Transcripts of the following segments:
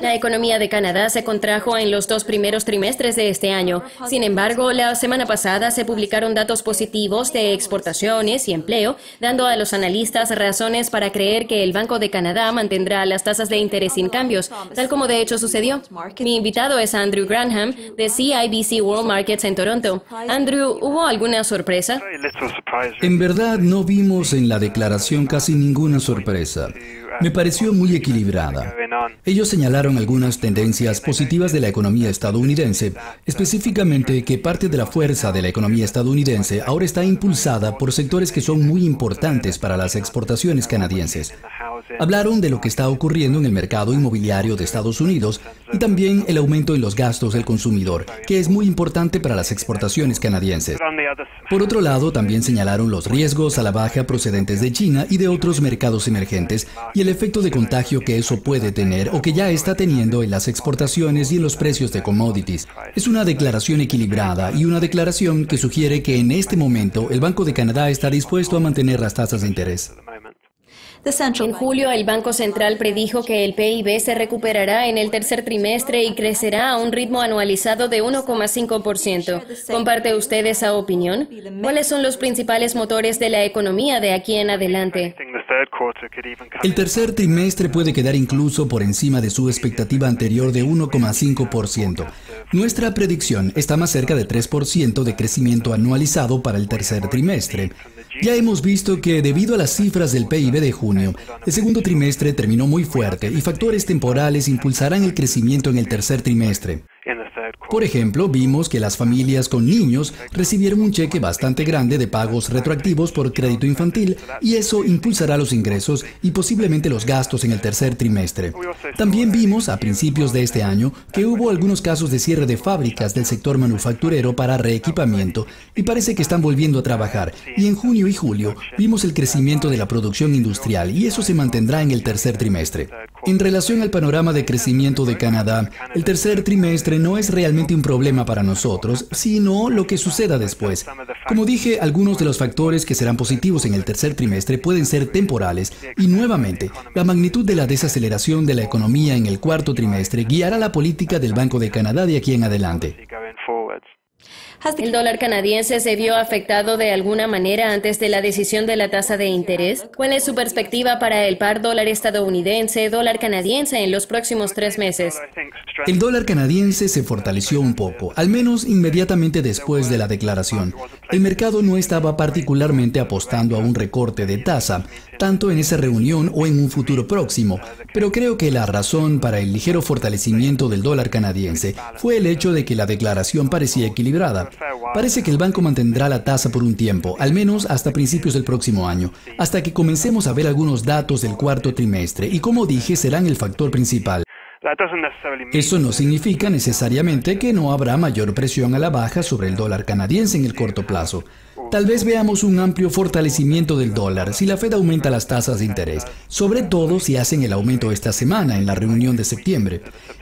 La economía de Canadá se contrajo en los 2 primeros trimestres de este año. Sin embargo, la semana pasada se publicaron datos positivos de exportaciones y empleo, dando a los analistas razones para creer que el Banco de Canadá mantendrá las tasas de interés sin cambios, tal como de hecho sucedió. Mi invitado es Andrew Granham, de CIBC World Markets en Toronto. Andrew, ¿hubo alguna sorpresa? En verdad, no vimos en la declaración casi ninguna sorpresa. Me pareció muy equilibrada. Ellos señalaron algunas tendencias positivas de la economía estadounidense, específicamente que parte de la fuerza de la economía estadounidense ahora está impulsada por sectores que son muy importantes para las exportaciones canadienses. Hablaron de lo que está ocurriendo en el mercado inmobiliario de Estados Unidos y también el aumento en los gastos del consumidor, que es muy importante para las exportaciones canadienses. Por otro lado, también señalaron los riesgos a la baja procedentes de China y de otros mercados emergentes y el efecto de contagio que eso puede tener o que ya está teniendo en las exportaciones y en los precios de commodities. Es una declaración equilibrada y una declaración que sugiere que en este momento el Banco de Canadá está dispuesto a mantener las tasas de interés. En julio, el Banco Central predijo que el PIB se recuperará en el tercer trimestre y crecerá a un ritmo anualizado de 1,5%. ¿Comparte usted esa opinión? ¿Cuáles son los principales motores de la economía de aquí en adelante? El tercer trimestre puede quedar incluso por encima de su expectativa anterior de 1,5%. Nuestra predicción está más cerca de 3% de crecimiento anualizado para el tercer trimestre. Ya hemos visto que debido a las cifras del PIB de junio, el segundo trimestre terminó muy fuerte y factores temporales impulsarán el crecimiento en el tercer trimestre. Por ejemplo, vimos que las familias con niños recibieron un cheque bastante grande de pagos retroactivos por crédito infantil y eso impulsará los ingresos y posiblemente los gastos en el tercer trimestre. También vimos a principios de este año que hubo algunos casos de cierre de fábricas del sector manufacturero para reequipamiento y parece que están volviendo a trabajar. Y en junio y julio vimos el crecimiento de la producción industrial y eso se mantendrá en el tercer trimestre. En relación al panorama de crecimiento de Canadá, el tercer trimestre no es realmente un problema para nosotros, sino lo que suceda después. Como dije, algunos de los factores que serán positivos en el tercer trimestre pueden ser temporales y nuevamente, la magnitud de la desaceleración de la economía en el cuarto trimestre guiará la política del Banco de Canadá de aquí en adelante. ¿El dólar canadiense se vio afectado de alguna manera antes de la decisión de la tasa de interés? ¿Cuál es su perspectiva para el par dólar estadounidense, dólar canadiense en los próximos 3 meses? El dólar canadiense se fortaleció un poco, al menos inmediatamente después de la declaración. El mercado no estaba particularmente apostando a un recorte de tasa, tanto en esa reunión o en un futuro próximo, pero creo que la razón para el ligero fortalecimiento del dólar canadiense fue el hecho de que la declaración parecía equilibrada. Parece que el banco mantendrá la tasa por un tiempo, al menos hasta principios del próximo año, hasta que comencemos a ver algunos datos del cuarto trimestre y, como dije, serán el factor principal. Eso no significa necesariamente que no habrá mayor presión a la baja sobre el dólar canadiense en el corto plazo. Tal vez veamos un amplio fortalecimiento del dólar si la Fed aumenta las tasas de interés, sobre todo si hacen el aumento esta semana en la reunión de septiembre.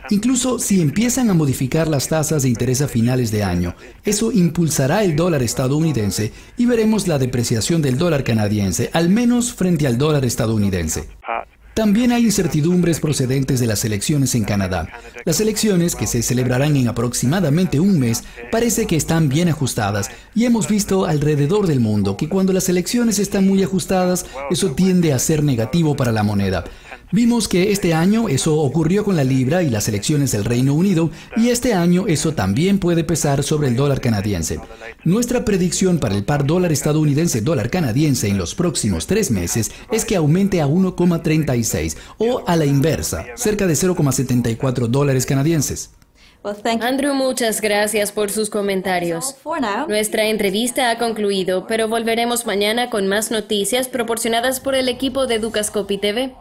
Incluso si empiezan a modificar las tasas de interés a finales de año, eso impulsará el dólar estadounidense y veremos la depreciación del dólar canadiense, al menos frente al dólar estadounidense. También hay incertidumbres procedentes de las elecciones en Canadá. Las elecciones, que se celebrarán en aproximadamente un mes, parece que están bien ajustadas y hemos visto alrededor del mundo que cuando las elecciones están muy ajustadas, eso tiende a ser negativo para la moneda. Vimos que este año eso ocurrió con la libra y las elecciones del Reino Unido y este año eso también puede pesar sobre el dólar canadiense. Nuestra predicción para el par dólar estadounidense-dólar canadiense en los próximos 3 meses es que aumente a 1,36 o a la inversa, cerca de 0,74 dólares canadienses. Andrew, muchas gracias por sus comentarios. Nuestra entrevista ha concluido, pero volveremos mañana con más noticias proporcionadas por el equipo de Dukascopy TV.